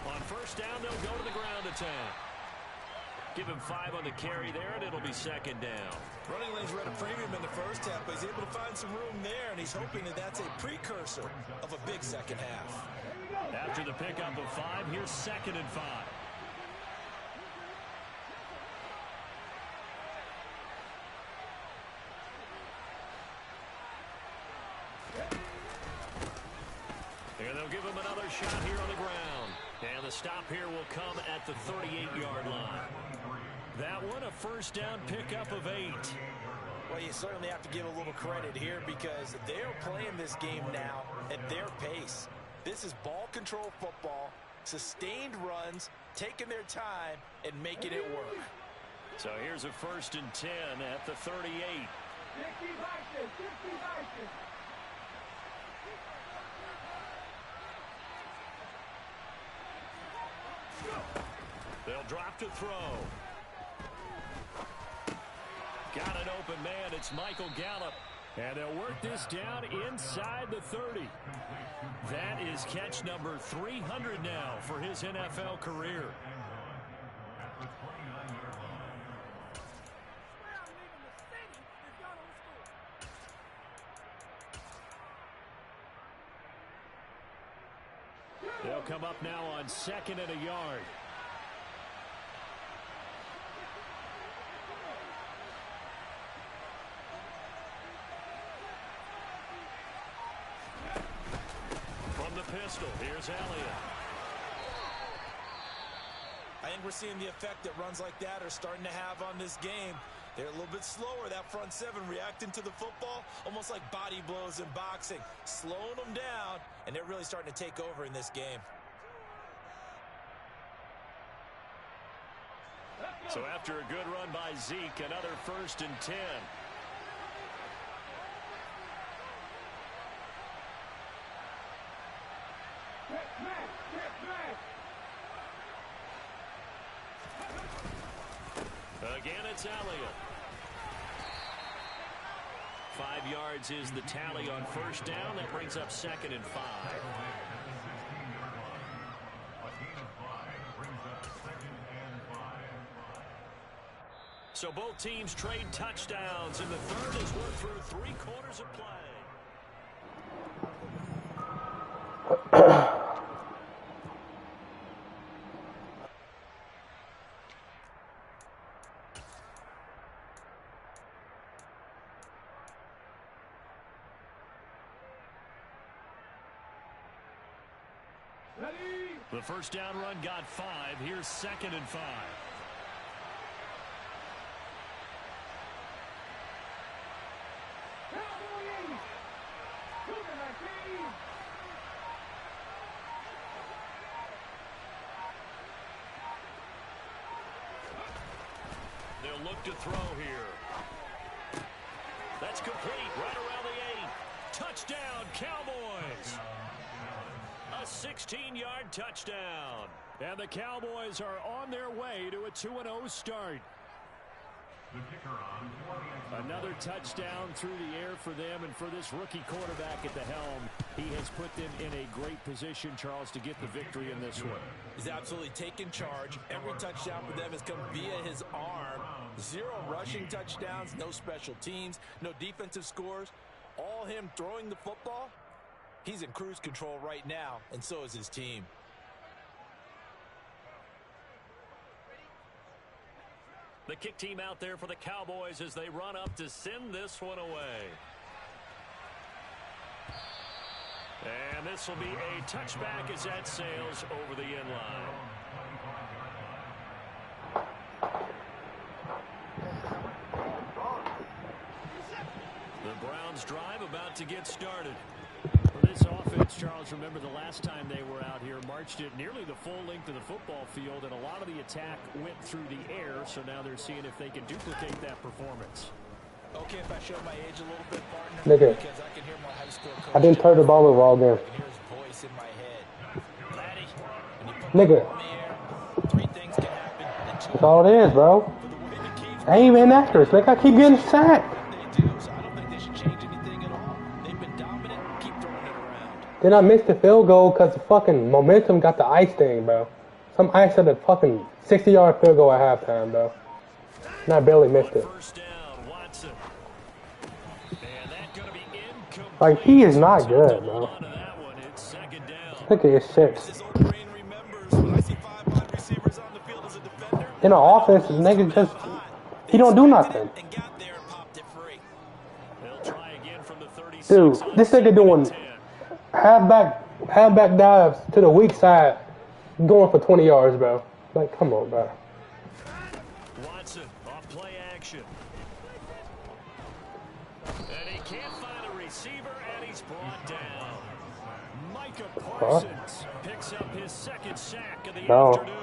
On first down, they'll go to the ground attack. Give him 5 on the carry there, and it'll be 2nd down. Running lanes were at a premium in the first half, but he's able to find some room there, and he's hoping that that's a precursor of a big second half. After the pickup of 5, here's 2nd and 5. And they'll give him another shot here on the ground. And the stop here will come at the 38-yard line. That one, a first down pickup of 8. Well, you certainly have to give a little credit here because they're playing this game now at their pace. This is ball control football, sustained runs, taking their time, and making it work. So here's a 1st and 10 at the 38. 50 back. They'll drop to throw. Got an open man. It's Michael Gallup. And they'll work this down inside the 30. That is catch number 300 now for his NFL career. They'll come up now on 2nd and a yard. From the pistol, here's Elliott. I think we're seeing the effect that runs like that are starting to have on this game. They're a little bit slower, that front 7 reacting to the football, almost like body blows in boxing, slowing them down, and they're really starting to take over in this game. So after a good run by Zeke, another 1st and 10. Again, it's Elliott. 5 yards is the tally on first down. That brings up 2nd and 5. So both teams trade touchdowns, and the third is worked through 3 quarters of play. The first down run got 5. Here's 2nd and 5. They'll look to throw here. That's complete right around the 8. Touchdown, Cowboys. A 16-yard touchdown. And the Cowboys are on their way to a 2-0 start. Another touchdown through the air for them, and for this rookie quarterback at the helm, he has put them in a great position, Charles, to get the victory in this one. He's absolutely taken charge. Every touchdown for them has come via his arm. 0 rushing touchdowns, no special teams, no defensive scores. All him throwing the football. He's in cruise control right now, and so is his team. The kick team out there for the Cowboys as they run up to send this one away. And this will be a touchback as that sails over the end line. The Browns drive about to get started. For this offense, Charles, remember the last time they were out here, marched it nearly the full length of the football field, and a lot of the attack went through the air, so now they're seeing if they can duplicate that performance. Okay, if I show my age a little bit, partner, Nigga, because I can hear my high school coach. I didn't turn the ball over all game. I can hear his voice in my head. Laddie, when you put Nigga. the ball in the air, 3 things can happen, and 2 That's all it is, bro. for the way the Chiefs I ain't even accurate. Like, I keep getting sacked. they do, so I don't think they should change anything at all. They've been dominant. Keep throwing it around. Then I missed the field goal because the fucking momentum got the ice thing, bro. Some ice at the fucking 60-yard field goal at halftime, bro. And I barely missed it. First down, Watson. And that's going to be incomplete. Like, he is not good, Hold bro. on to that one. It's second down. Look at his shit. This old brain remembers when I see 5 wide receivers on the field as a defender. In the offense, nigga just, he don't do nothing. And got there and popped it free. They'll try again from the 36. Dude, on this nigga second doing and 10. halfback dives to the weak side, going for 20 yards, bro. Like, come on, bro. Watson off play action. And he can't find a receiver, and he's brought down. Micah Parsons picks up his second sack of the No. afternoon.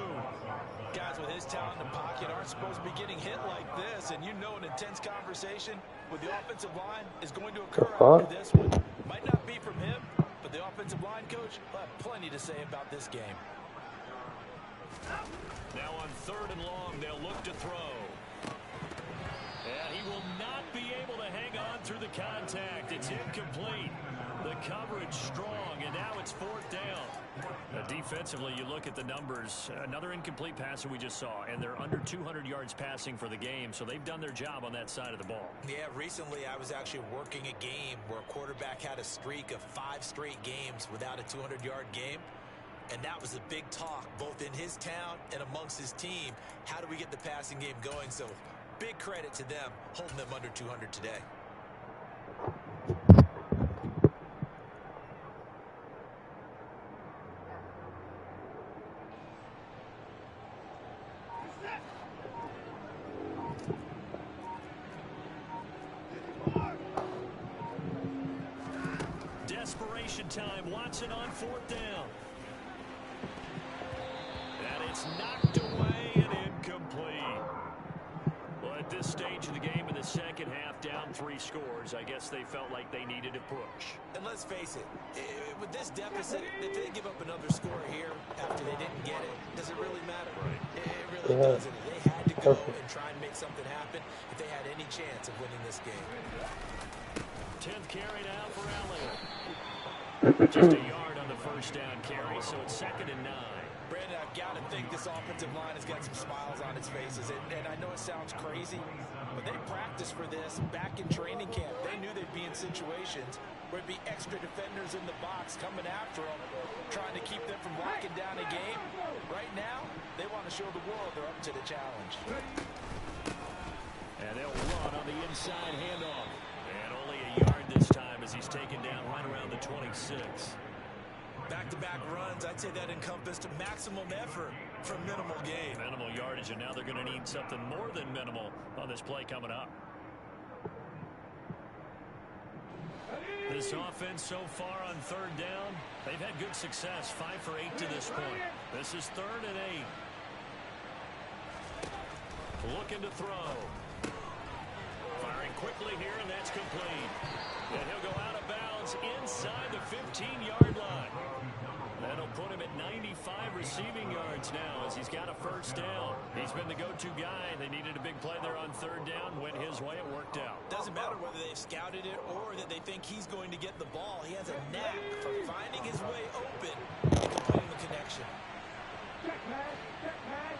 Guys with his talent in the pocket aren't supposed to be getting hit like this, and you know an intense conversation with the offensive line is going to occur fuck? after this one. Might not be from him, but the offensive line coach will have plenty to say about this game. Now on 3rd and long, they'll look to throw. And he will not be able to hang on through the contact. It's incomplete. The coverage strong, and now it's 4th down. Defensively, you look at the numbers. Another incomplete pass that we just saw, and they're under 200 yards passing for the game, so they've done their job on that side of the ball. Yeah, recently I was actually working a game where a quarterback had a streak of 5 straight games without a 200-yard game. And that was a big talk, both in his town and amongst his team. How do we get the passing game going? So big credit to them, holding them under 200 today. Desperation time. Watson on 4th down. And it's knocked away and incomplete. Well, at this stage of the game in the second half, down 3 scores, I guess they felt like they needed to push. And let's face it, with this deficit, if they give up another score here after they didn't get it, does it really matter? Right. It really doesn't. They had to go and try and make something happen if they had any chance of winning this game. 10th carry now for Elliott. Just a yard on the first down carry, so it's 2nd and 9. Brandon, I've got to think this offensive line has got some smiles on its faces. And I know it sounds crazy, but they practiced for this back in training camp. They knew they'd be in situations where it'd be extra defenders in the box coming after them, trying to keep them from locking down a game. Right now, they want to show the world they're up to the challenge. And they'll run on the inside handoff. And only a yard this time as he's taken down right around the 26. Back-to-back runs, I'd say that encompassed maximum effort for minimal gain. Minimal yardage, and now they're going to need something more than minimal on this play coming up. This offense so far on 3rd down, they've had good success, 5 for 8 to this point. This is 3rd and 8. Looking to throw. Firing quickly here, and that's complete. And he'll go out of bounds inside the 15-yard line. That'll put him at 95 receiving yards now as he's got a first down. He's been the go-to guy. They needed a big play there on third down. Went his way. It worked out. Doesn't matter whether they've scouted it or that they think he's going to get the ball. He has a knack for finding his way open and completing the connection. Check pass. Check pass.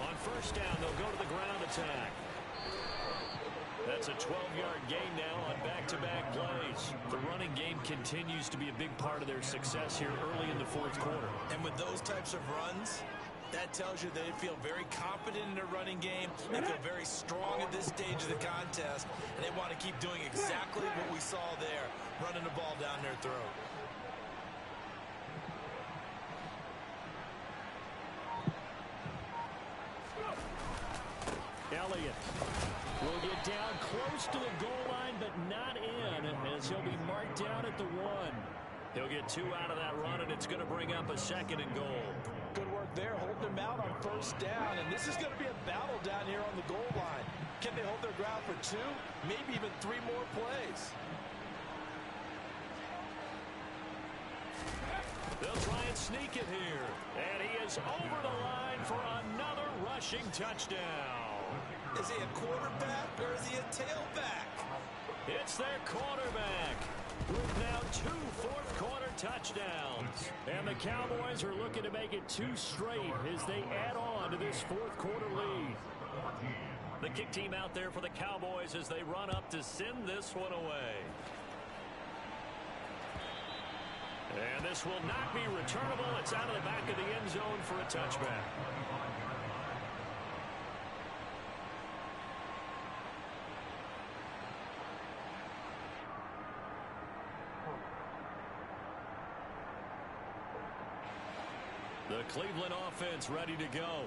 On first down, they'll go to the ground attack. That's a 12-yard gain now on back-to-back plays. The running game continues to be a big part of their success here early in the fourth quarter. And with those types of runs, that tells you they feel very confident in their running game. They feel very strong at this stage of the contest, and they want to keep doing exactly what we saw there, running the ball down their throat. Elliott will get down close to the goal line, but not in, as he'll be marked down at the 1. He'll get 2 out of that run, and it's going to bring up a second and goal. Good work there, holding them out on first down, and this is going to be a battle down here on the goal line. Can they hold their ground for 2, maybe even 3 more plays? They'll try and sneak it here, and he is over the line for another rushing touchdown. Is he a quarterback or is he a tailback? It's their quarterback with now 2 fourth-quarter touchdowns. And the Cowboys are looking to make it 2 straight as they add on to this fourth-quarter lead. The kick team out there for the Cowboys as they run up to send this one away. And this will not be returnable. It's out of the back of the end zone for a touchback. The Cleveland offense ready to go.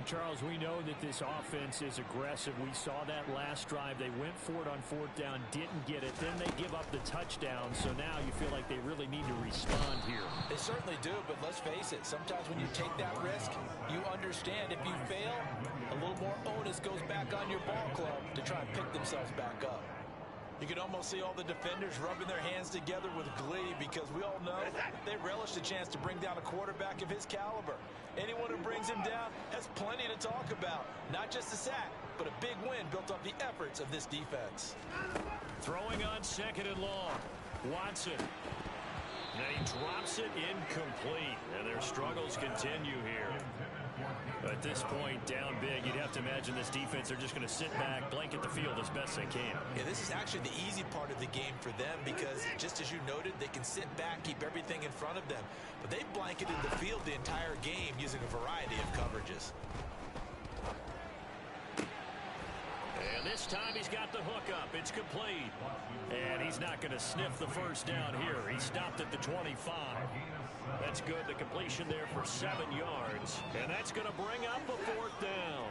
Charles, we know that this offense is aggressive. We saw that last drive. They went for it on fourth down, didn't get it. Then they give up the touchdown. So now you feel like they really need to respond here. They certainly do, but let's face it. Sometimes when you take that risk, you understand if you fail, a little more onus goes back on your ball club to try and pick themselves back up. You can almost see all the defenders rubbing their hands together with glee because we all know they relish the chance to bring down a quarterback of his caliber. Anyone who brings him down has plenty to talk about. Not just a sack, but a big win built off the efforts of this defense. Throwing on second and long. Watson. And he drops it incomplete. And their struggles continue here. At this point, down big, you'd have to imagine this defense, they're just going to sit back, blanket the field as best they can. Yeah, this is actually the easy part of the game for them because, just as you noted, they can sit back, keep everything in front of them. But they've blanketed the field the entire game using a variety of coverages. And this time he's got the hook up. It's complete. And he's not going to sniff the first down here. He stopped at the 25. That's good. The completion there for 7 yards. And that's going to bring up a fourth down.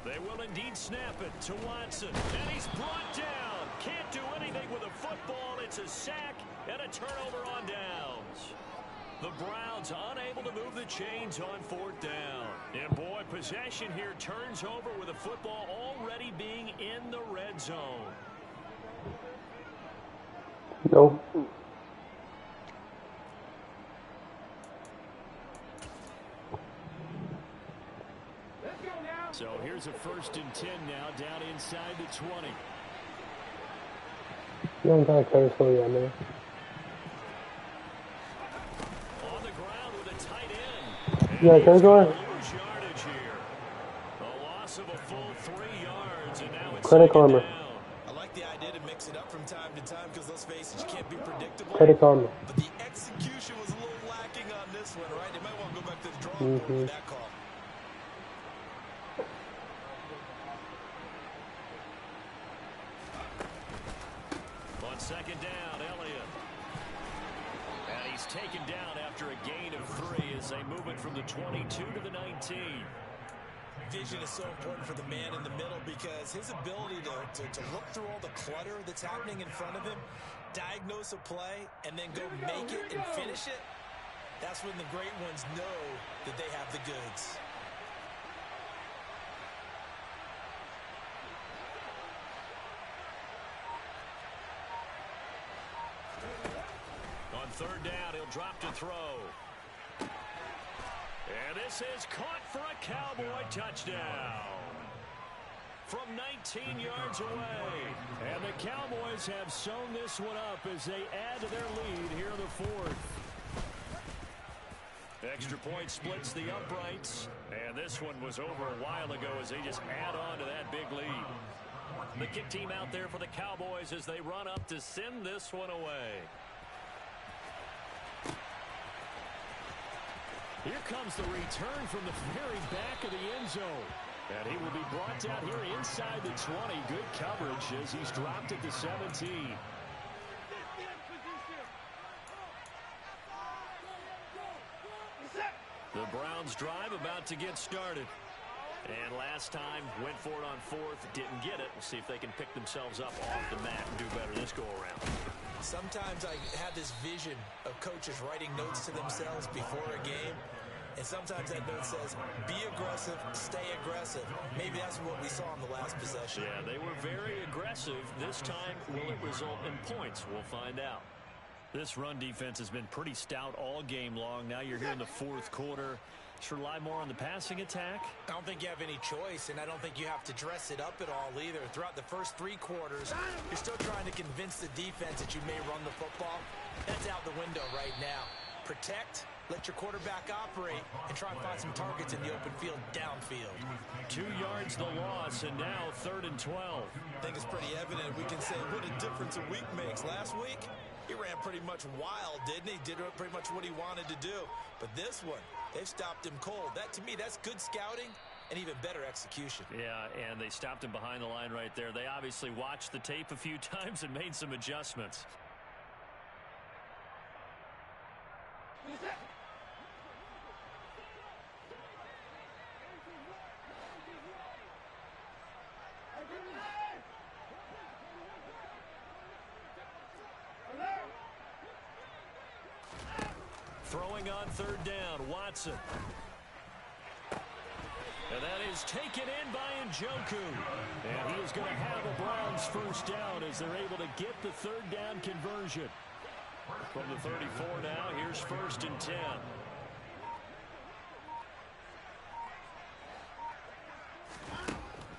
They will indeed snap it to Watson. And he's brought down. Can't do anything with a football. It's a sack and a turnover on downs. The Browns unable to move the chains on fourth down. And boy, possession here turns over with the football already being in the red zone. Nope. Let's go now. So here's a 1st and 10 now down inside the 20. You don't got a credit for you, man. On the ground with a tight end. You got a credit for it? Lose yardage here. A loss of a full 3 yards, and now it's Credit second karma. down. I like the idea to mix it up from time to time because, let's face it, you can't be predictable. Credit karma. But the execution was a little lacking on this one, right? They might want to go back to the drawing board with that call. On second down, Elliott. And he's taken down after a gain of 3 as they move it from the 22 to the 19. Vision is so important for the man in the middle because his ability to look through all the clutter that's happening in front of him, diagnose a play, and then go make it and finish it, That's when the great ones know that they have the goods. On third down, he'll drop to throw. And this is caught for a Cowboy touchdown from 19 yards away. And the Cowboys have sewn this one up as they add to their lead here in the fourth. Extra point splits the uprights. And this one was over a while ago as they just add on to that big lead. The kick team out there for the Cowboys as they run up to send this one away. Here comes the return from the very back of the end zone. And he will be brought down here inside the 20. Good coverage as he's dropped at the 17. The Browns drive about to get started. And last time went for it on fourth, didn't get it. We'll see if they can pick themselves up off the mat and do better this go around. Sometimes I have this vision of coaches writing notes to themselves before a game. And sometimes that note says, be aggressive, stay aggressive. Maybe that's what we saw in the last possession. Yeah, they were very aggressive. This time, will it result in points? We'll find out. This run defense has been pretty stout all game long. Now you're here in the fourth quarter. Should rely more on the passing attack? I don't think you have any choice, and I don't think you have to dress it up at all either. Throughout the first 3 quarters, you're still trying to convince the defense that you may run the football. That's out the window right now. Protect, let your quarterback operate, and try and find some targets in the open field downfield. 2 yards the loss, and now 3rd and 12. I think it's pretty evident. We can say what a difference a week makes. Last week, he ran pretty much wild, didn't he? Did pretty much what he wanted to do. But this one, they've stopped him cold. That, to me, that's good scouting and even better execution. Yeah, and they stopped him behind the line right there. They obviously watched the tape a few times and made some adjustments. Throwing on 3rd down, Watson. And that is taken in by Njoku. And he is going to have a Browns first down as they're able to get the 3rd down conversion. From the 34 now, here's 1st and 10.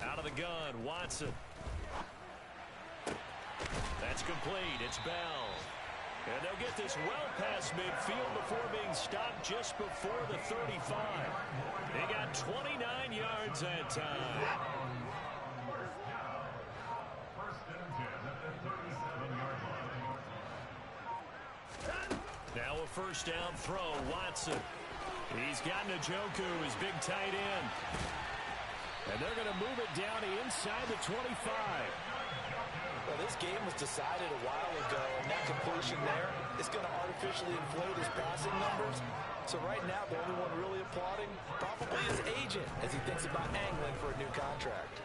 Out of the gun, Watson. That's complete. It's Bell. And they'll get this well past midfield before being stopped just before the 35. They got 29 yards that time. Now a 1st down throw, Watson. He's got Njoku, his big tight end. And they're going to move it down to inside the 25. Well, this game was decided a while ago, and that completion there is going to artificially inflate his passing numbers. So right now, the only one really applauding probably his agent as he thinks about angling for a new contract.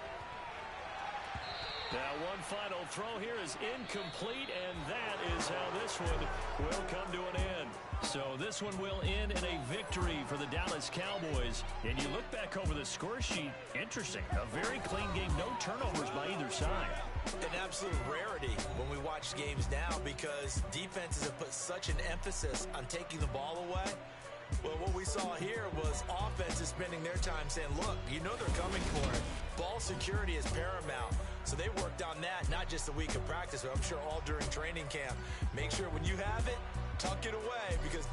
Now one final throw here is incomplete, and that is how this one will come to an end. So this one will end in a victory for the Dallas Cowboys. And you look back over the score sheet, interesting. A very clean game, no turnovers by either side. An absolute rarity when we watch games now because defenses have put such an emphasis on taking the ball away. Well, what we saw here was offenses spending their time saying, look, you know they're coming for it. Ball security is paramount. So they worked on that, not just a week of practice, but I'm sure all during training camp. Make sure when you have it, tuck it away because